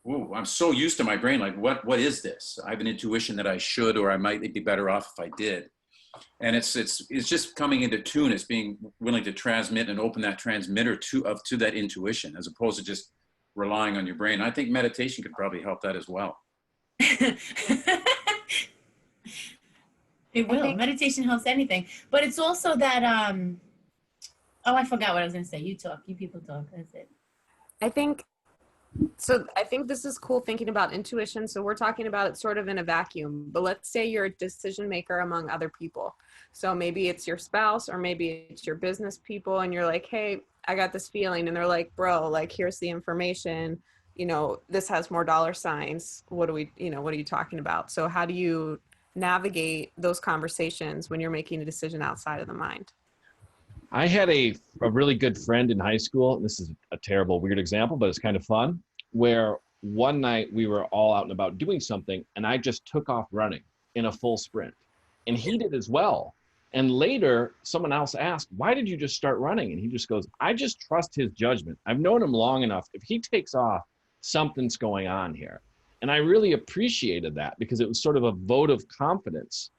ooh, I'm so used to my brain. Like, what is this? I have an intuition that I should, or I might be better off if I did. And it's just coming into tune. It's being willing to transmit and open that transmitter to that intuition, as opposed to just relying on your brain. I think meditation could probably help that as well. It will. Meditation helps anything. But it's also that, oh, I forgot what I was going to say. You talk. You people talk. That's it. I think this is cool thinking about intuition. So we're talking about it sort of in a vacuum, but let's say you're a decision maker among other people. So maybe it's your spouse, or maybe it's your business people, and you're like, hey, I got this feeling. And they're like, bro, like, here's the information, you know, this has more dollar signs. What are you talking about? So how do you navigate those conversations when you're making a decision outside of the mind? I had a really good friend in high school. This is a terrible, weird example, but it's kind of fun, where one night we were all out and about doing something, and I just took off running in a full sprint. And he did as well. And later, someone else asked, why did you just start running? And he just goes, I just trust his judgment. I've known him long enough. If he takes off, something's going on here. And I really appreciated that, because it was sort of a vote of confidence.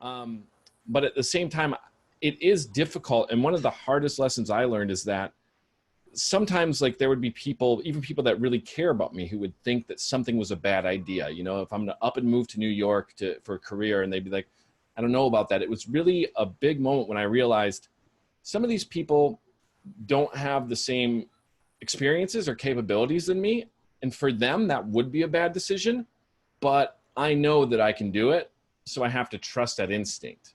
But at the same time, it is difficult. And one of the hardest lessons I learned is that sometimes, like, there would be people, even people that really care about me, who would think that something was a bad idea. You know, if I'm gonna up and move to New York for a career, and they'd be like, I don't know about that. It was really a big moment when I realized some of these people don't have the same experiences or capabilities than me. And for them, that would be a bad decision, but I know that I can do it. So I have to trust that instinct.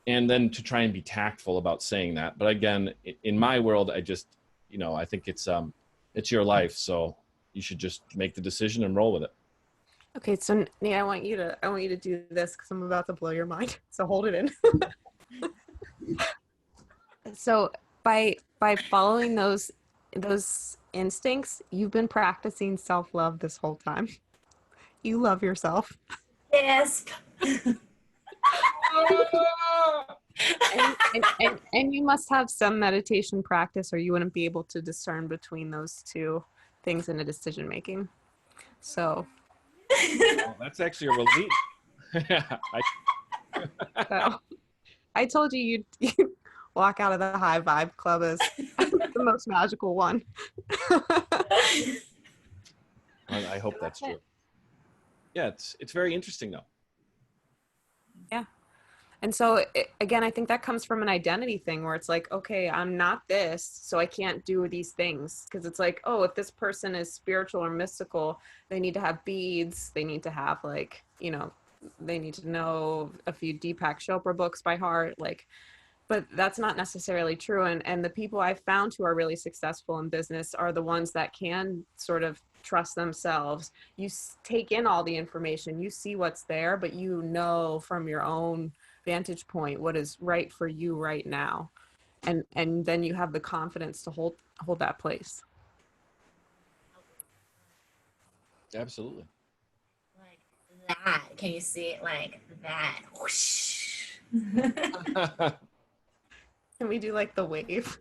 And then to try and be tactful about saying that. But again, in my world, I just, you know, I think it's your life. So you should just make the decision and roll with it. Okay, so Nia, I want you to do this, because I'm about to blow your mind. So hold it in. So by following those instincts, you've been practicing self-love this whole time. You love yourself. Yes. and you must have some meditation practice, or you wouldn't be able to discern between those two things in a decision making. So Well, that's actually a relief. So, I told you you'd walk out of the high vibe club as the most magical one. I hope that's true. Yeah, it's very interesting though. Yeah. And so again, I think that comes from an identity thing, where it's like, okay, I'm not this, so I can't do these things. Because it's like, oh, if this person is spiritual or mystical, they need to have beads. They need to have, like, you know, they need to know a few Deepak Chopra books by heart. Like, but that's not necessarily true. And the people I've found who are really successful in business are the ones that can sort of trust themselves. You take in all the information, you see what's there, but you know from your own vantage point what is right for you right now, and then you have the confidence to hold that place. Absolutely. Like that. Can you see it like that? Whoosh. Can we do like the wave?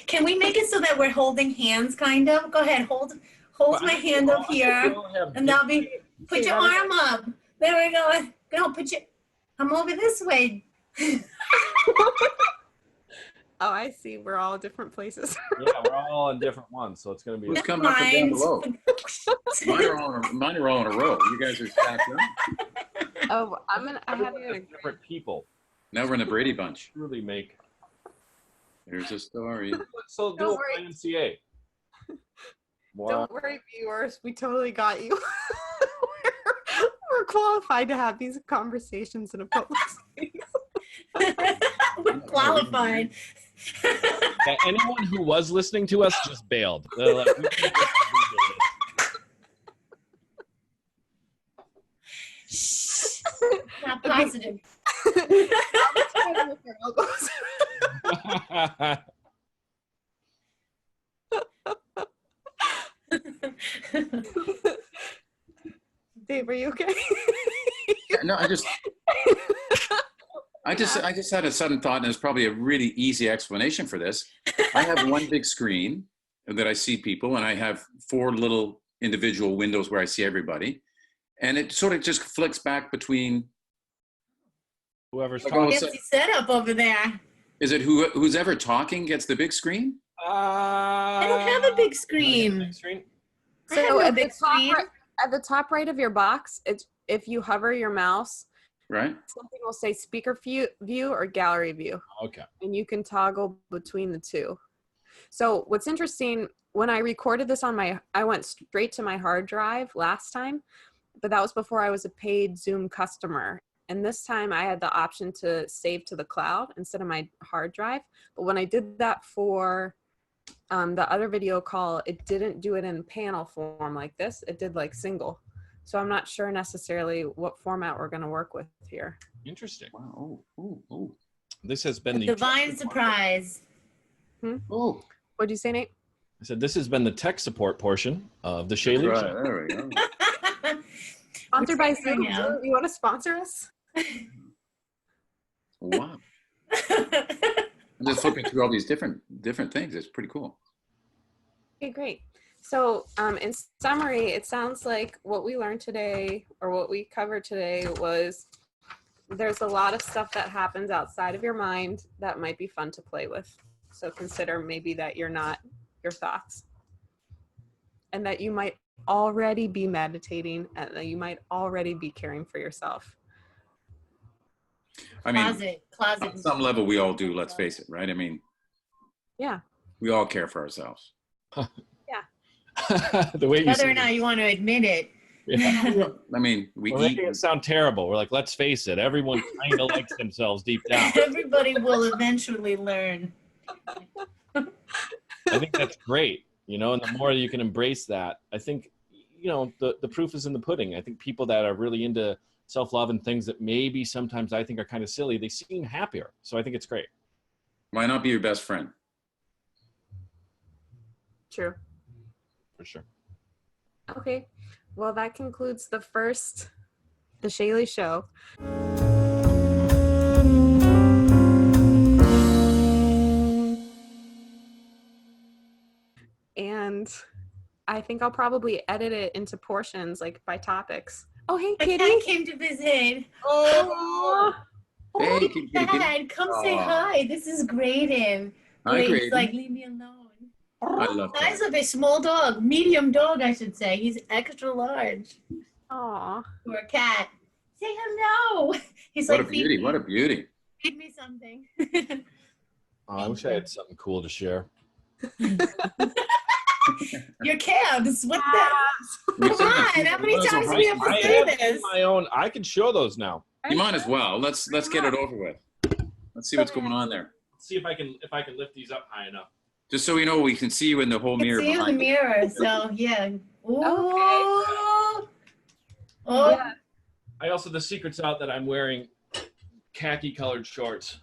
Can we make it so that we're holding hands, kind of? Go ahead, hold my hand up here, and that'll be, put your arm up. There we go. Go, come over this way. Oh, I see. We're all different places. Yeah, we're all on different ones, so it's going to be. Who's coming up and down below? Mine are all in a row. You guys are stacked up. Oh, I have you in a different people Now we're in the Brady Bunch. really make. Here's a story. So do Don't a worry. YMCA. Wow. Don't worry, viewers. We totally got you. we're qualified to have these conversations in a public space. We're qualified. Yeah, anyone who was listening to us just bailed. They're like, we can't listen Shh. Not positive. Dave, are you okay? No, I just had a sudden thought, and there's probably a really easy explanation for this. I have one big screen that I see people, and I have 4 little individual windows where I see everybody, and it sort of just flicks back between Whoever's Like, talking. Fancy setup over there. Is it who's ever talking gets the big screen? I don't have a big screen. I have So no at big screen. at the top right of your box, if you hover your mouse, Right? something will say speaker view or gallery view, Okay. and you can toggle between the two. So what's interesting, when I recorded this I went straight to my hard drive last time, but that was before I was a paid Zoom customer. And this time I had the option to save to the cloud instead of my hard drive. But when I did that for the other video call, it didn't do it in panel form like this. It did like single. So I'm not sure necessarily what format we're going to work with here. Interesting. Wow. Oh. This has been the Divine surprise. Oh. What'd you say, Nate? I said this has been the tech support portion of the Shaylee Right, Show. there we go. Sponsored by We're taking Zoom. her now. You want to sponsor us? Wow. I'm just flipping through all these different things. It's pretty cool. Okay, great. So in summary, it sounds like what we learned today, or what we covered today, was there's a lot of stuff that happens outside of your mind that might be fun to play with. So consider maybe that you're not your thoughts, and that you might already be meditating, and that you might already be caring for yourself. I mean, Closet. on some level, we all do. Let's face it, right? I mean, Yeah. we all care for ourselves. The way you Whether said or not it. you want to admit it. Yeah. I mean, we We're eat. making it sound terrible. We're like, let's face it, everyone kind of likes themselves deep down. Everybody will eventually learn. I think that's great, and the more you can embrace that, I think, the proof is in the pudding. I think people that are really into self-love and things that maybe sometimes I think are kind of silly, they seem happier. So I think it's great. Why not be your best friend? True. For sure. Okay. Well, that concludes the Shaylee Show. And I think I'll probably edit it into portions, like by topics. Oh, hey, My kitty. cat came to visit. Oh, Hey, Hey, kitty, kitty, kitty. Dad, come say Aw. hi. This is Graydon. Hi, Graydon's Graydon. like, leave me alone. I love Size cats. of a small dog, medium dog, I should say. He's extra large aw. for a cat. Say hello. He's What a like, beauty! What a beauty! feed me something. Oh, I wish I had something cool to share. Your calves. What the? Come on. How many times do we have to I say have this? my own. I can show those now. You might as well. Let's get it over with. Let's see what's going on there. Let's see if I can lift these up high enough. Just so we know, we can see you in the whole I can mirror see you in the behind you. mirror. So, yeah. Ooh. Oh, Yeah. I also, the secret's out that I'm wearing khaki colored shorts.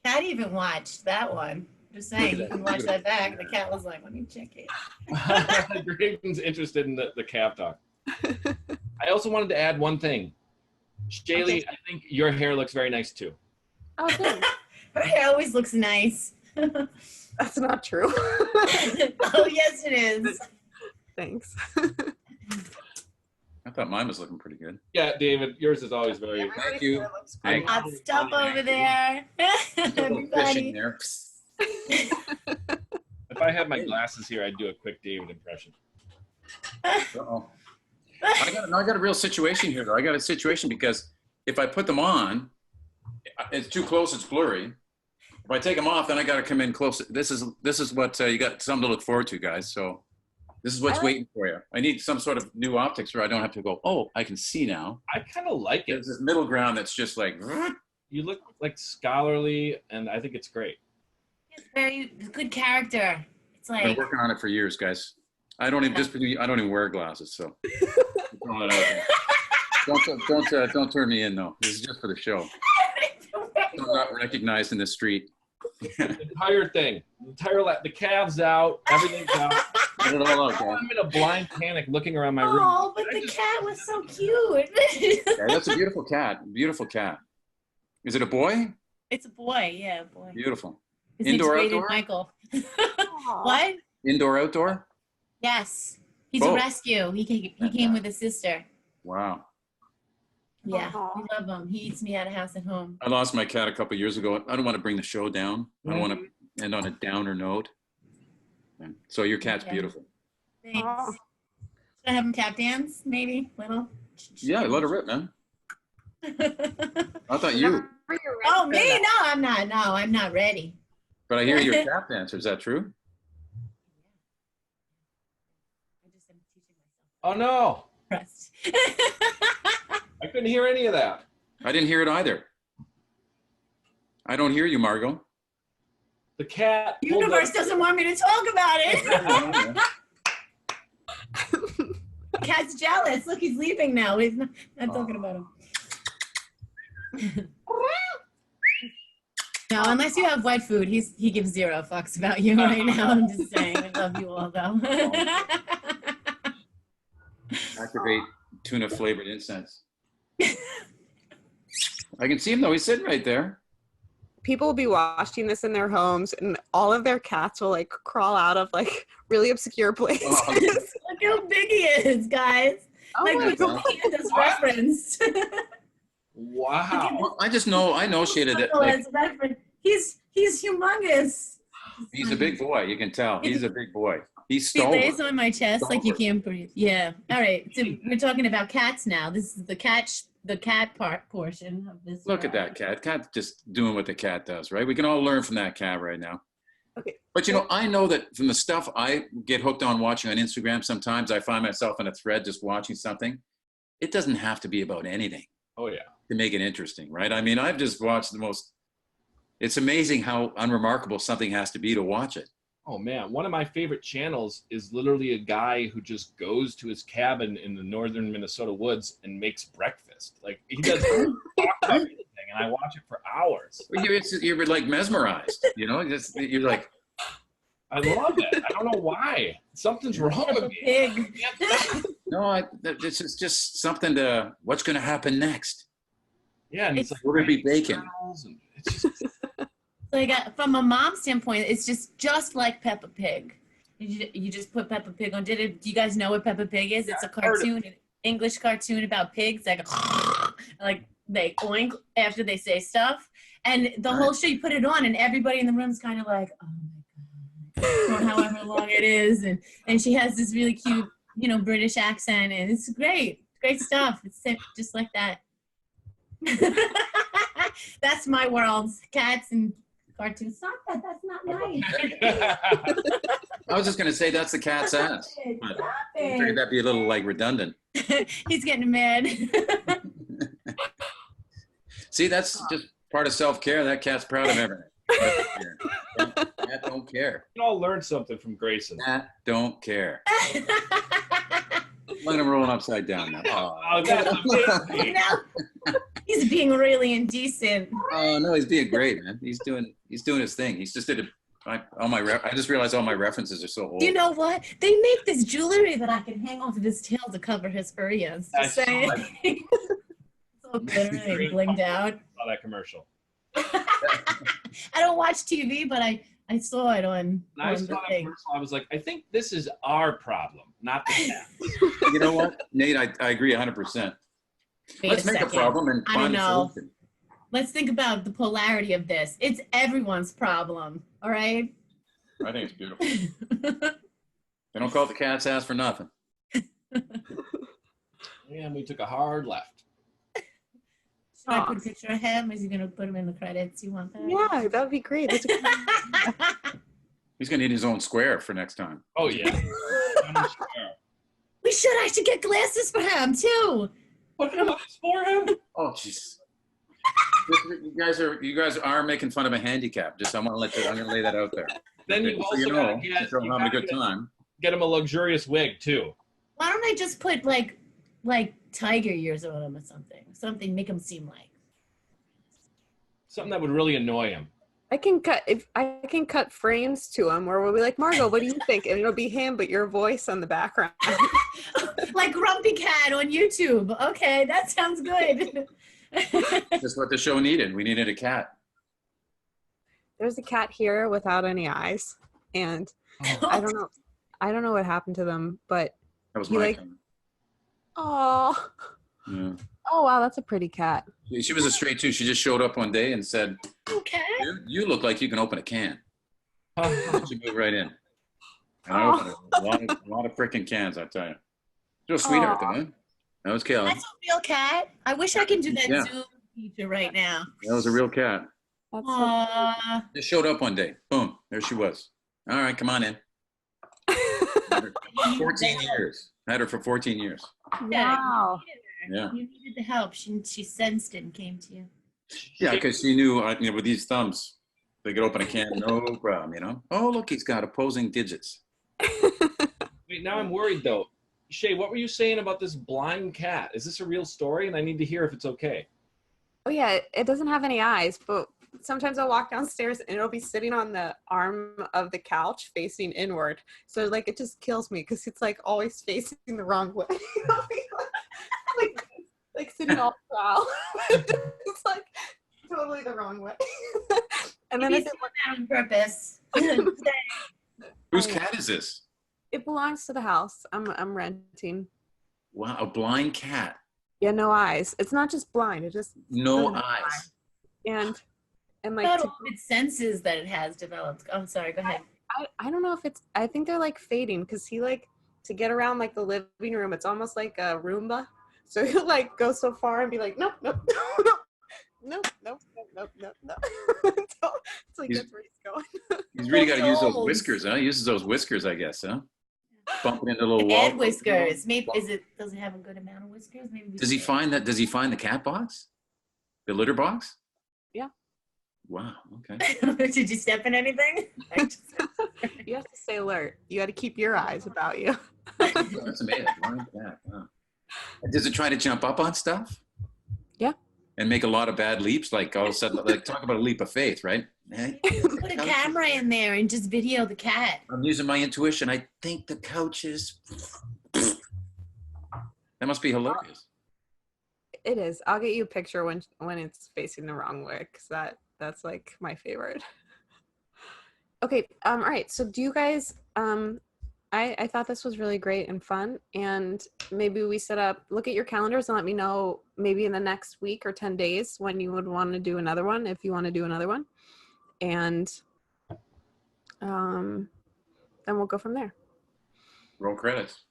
cat even watched that one. Just saying, you Look at can that. watch that back. The cat was like, let me check it. Graydon's interested in the calf talk. I also wanted to add one thing. Shaylee, Okay. I think your hair looks very nice too. Oh, thanks. Her hair always looks nice. That's not true. Oh, yes, it is. Thanks. I thought mine was looking pretty good. Yeah, David, yours is always very. Thank you. Thank Hot stuff over there. Fishing Everybody. there. If I had my glasses here, I'd do a quick David impression. Uh-oh. I got a real situation here, though. I got a situation because if I put them on, it's too close, it's blurry. If I take them off, then I got to come in close. This is what you got something to look forward to, guys. So this is what's waiting for you. I need some sort of new optics where I don't have to go, oh, I can see now. I kind of like it. There's this middle ground that's just like. You look like scholarly, and I think it's great. It's very good character. It's I've been like working on it for years, guys. I don't even wear glasses, so throwing it out there. Don't turn me in though. This is just for the show. I'm not recognized in the street. The entire thing, the calves out, everything's out. Get it all out, guys. I'm in a blind panic looking around my room. oh, but the cat was so cute. Yeah, that's a beautiful cat. Beautiful cat. Is it a boy? It's a boy, yeah, a boy. Beautiful. His name's Indoor, Graded outdoor? Michael. What? Indoor, outdoor? Yes, he's Both. a rescue. He came with his sister. Wow. Yeah, Aw. we love him. He eats me out of house at home. I lost my cat a couple of years ago. I don't want to bring the show down. I don't want to end on a downer note. So your cat's Yeah. beautiful. Thanks. Aw. Should I have him tap dance? Maybe little. Yeah, let her rip, man. I thought you, Whenever you're ready Oh, for me? that. No, I'm not. No, I'm not ready. but I hear you're a tap dancer. Is that true? I just am teaching myself. Oh no, Pressed. I couldn't hear any of that. I didn't hear it either. I don't hear you, Margot. The cat. The universe doesn't want me to talk about it. Cat's jealous. Look, he's leaving now. He's not talking about him. No, unless you have wet food, he gives 0 fucks about you right now. I'm just saying. I love you all though. Activate tuna flavored incense. I can see him though. He's sitting right there. People will be watching this in their homes, and all of their cats will like crawl out of like really obscure places. Oh. Look how big he is, guys. Oh Like my we God. this reference. Wow. Well, I know Shayla that like, As reference. He's humongous. he's a big boy. You can tell. He's a big boy. He's He lays stalwart. on my chest like you Stalwart. can't breathe. Yeah. All right. So we're talking about cats now. This is the cat part portion of this. Look at that cat. Cat's just doing what the cat does, right? We can all learn from that cat right now. Okay. But you know, I know that from the stuff I get hooked on watching on Instagram, sometimes I find myself in a thread just watching something. It doesn't have to be about anything Oh yeah. to make it interesting, right? I mean, I've just watched it's amazing how unremarkable something has to be to watch it. Oh man, one of my favorite channels is literally a guy who just goes to his cabin in the northern Minnesota woods and makes breakfast. Like he does talk about everything, and I watch it for hours. You're like mesmerized, you know? You're like, I love it. I don't know why. Something's wrong with me. Pig. no, this is just something to, what's going to happen next? Yeah, and it's like We're going to be baking. and it's just Like from a mom standpoint, it's just like Peppa Pig. You just put Peppa Pig on. Do you guys know what Peppa Pig is? It's a cartoon, an English cartoon about pigs. Like they oink after they say stuff, and the whole show you put it on, and everybody in the room's kind of like, oh my god, for however long it is, and she has this really cute, British accent, and it's great stuff. It's just like that. That's my world. Cats and cartoons. Stop that. That's not nice. I was just going to say that's the cat's ass. But Stop I figured it. that'd be a little like redundant. He's getting mad. See, that's just part of self-care. That cat's proud of everything. Cat don't care. we can all learn something from Grayson. Cat don't care. Let him rolling upside down now. Oh, that's amazing. He's being really indecent. Oh no, he's being great, man. He's doing his thing. He's just did I just realized all my references are so old. You know what? They make this jewelry that I can hang off of his tail to cover his areas. I Just saw saying. that. So glittery and blinged out. Saw that commercial. I don't watch TV, but I saw it on When I the saw that thing. commercial, I was like, I think this is our problem, not the cat. You know what, Nate? I agree 100%. Wait Let's a make a second. problem and I don't find a know. solution. Let's think about the polarity of this. It's everyone's problem, all right? I think it's beautiful. They don't call it the cat's ass for nothing. And we took a hard left. Should I put a picture of him? Is he gonna put him in the credits? You want that? Yeah, that would be great. That's He's gonna need his own square for next time. Oh, yeah. I should get glasses for him too. What am I for him? Oh, jeez. You guys are making fun of a handicap. Just I'm gonna lay that out there. Then you So also gotta get, so I'm having a good time. get him a luxurious wig too. Why don't I just put like tiger ears on him or something? Something make him seem like. Something that would really annoy him. I can cut frames to him where we'll be like, Margot, what do you think? And it'll be him, but your voice on the background. Like Grumpy Cat on YouTube. Okay, that sounds good. That's what the show needed. We needed a cat. There's a cat here without any eyes, and I don't know what happened to them, but That was he my like, time. oh, Yeah. oh wow, that's a pretty cat. She was a stray too. She just showed up one day and said, Okay. You look like you can open a can. Oh, She moved right in. And I opened a lot of freaking cans, I tell you. You're a sweetheart, though, huh? That was Kelly. That's a real cat. I wish I can do that Yeah. Zoom feature right now. That was a real cat. That's so Aww. Just showed up one day. Boom. There she was. All right, come on in. 14 years. I had her for 14 years. wow. Yeah. You needed the help. She sensed it and came to you. Yeah, because she knew, with these thumbs, they could open a can, no problem, Oh, look, he's got opposing digits. wait, now I'm worried though. Shay, what were you saying about this blind cat? Is this a real story? And I need to hear if it's okay. Oh yeah, it doesn't have any eyes, but sometimes I'll walk downstairs and it'll be sitting on the arm of the couch facing inward. So like it just kills me because it's like always facing the wrong way. like sitting all proud. It's like totally the wrong way. And then Maybe he's doing that on purpose. Whose cat is this? it belongs to the house. I'm renting. Wow, a blind cat. Yeah, no eyes. It's not just blind. It just No doesn't have eyes. And like Not to- all of its senses that it has developed. I'm sorry, go ahead. I don't know if it's, I think they're like fading because he like, to get around like the living room, it's almost like a Roomba. So he'll like go so far and be like, nope, nope, nope, nope, nope, nope, nope, nope. Until he He's- gets where he's going. He's really got to use those Those. whiskers, huh? He uses those whiskers, I guess, huh? Bumping into a little wall. Head whiskers. Maybe does it have a good amount of whiskers? Maybe we Does he should- find that? Does he find the cat box? The litter box? Yeah. Wow. Okay. Did you step in anything? You have to stay alert. You got to keep your eyes about you. That's amazing. Blind cat. Wow. Does it try to jump up on stuff? Yeah. And make a lot of bad leaps? Like all of a sudden, like talk about a leap of faith, right? Hey, Put a camera in there and just video the cat. I'm using my intuition. I think the couch is. That must be hilarious. It is. I'll get you a picture when it's facing the wrong way because that's like my favorite. Okay. All right. So do you guys? I thought this was really great and fun, and maybe we set up. Look at your calendars and let me know maybe in the next week or 10 days when you would want to do another one if you want to do another one, and then we'll go from there. Roll credits.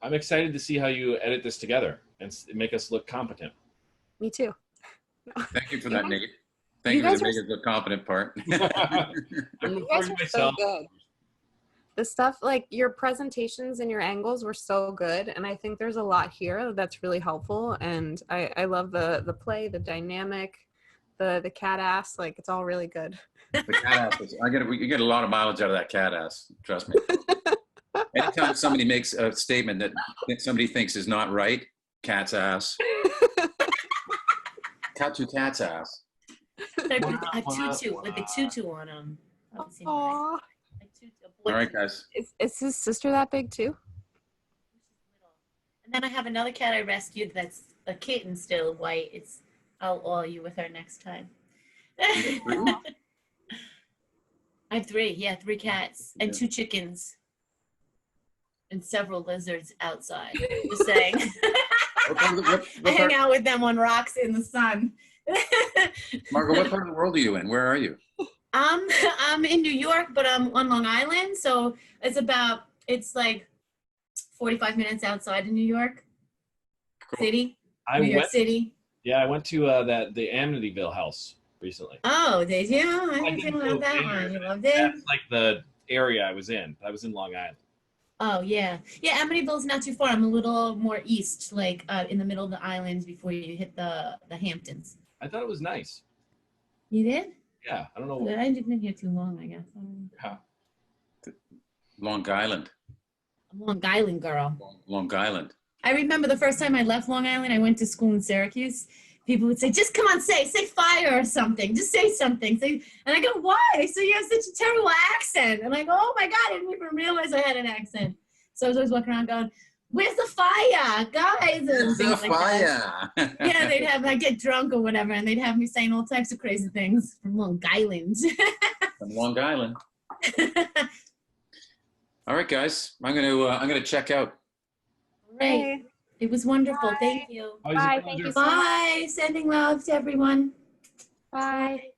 I'm excited to see how you edit this together and make us look competent. Me too. Thank you for that, You Nate. Thank you for guys the are- making the competent part. I'm You guys recording are so myself. good. The stuff like your presentations and your angles were so good, and I think there's a lot here that's really helpful. And I love the play, the dynamic, the cat ass. Like it's all really good. The cat ass. You get a lot of mileage out of that cat ass. Trust me. Anytime somebody makes a statement that somebody thinks is not right, cat's ass. Cat to cat's ass. I put a tutu with a tutu on him. That would seem nice. Aw. A tutu, a boy All right, tutu. guys. Is his sister that big too? And then I have another cat I rescued that's a kitten still, white. I'll oil you with her next time. I have three cats and 2 chickens and several lizards outside. Just saying. What part of the- what I hang part- out with them on rocks in the sun. Margot, what part of the world are you in? Where are you? I'm in New York, but I'm on Long Island, so it's like 45 minutes outside of New York. City? I New York went. City? Yeah, I went to the Amityville house recently. Oh, did you? I I didn't didn't feel go about that there. one. You loved it? That's like the area I was in. I was in Long Island. Oh, yeah. Yeah, Amityville's not too far. I'm a little more east, like in the middle of the islands before you hit the Hamptons. I thought it was nice. You did? Yeah, I don't know. Good. I didn't live here too long, I guess. Yeah. Long Island. I'm a Long Island girl. Long Island. I remember the first time I left Long Island, I went to school in Syracuse. People would say, just come on, say fire or something. Just say something. And I go, why? They say you have such a terrible accent. And I go, oh my God, I didn't even realize I had an accent. So I was always walking around going, where's the fire, guys? And things like that. Yeah, I'd get drunk or whatever, and they'd have me saying all types of crazy things from Long Island. From Long Island. All right, guys. I'm gonna check out. Right. It was wonderful. Bye. Thank you. Always a Bye. pleasure. Thank you so much. Bye. Sending love to everyone. Bye.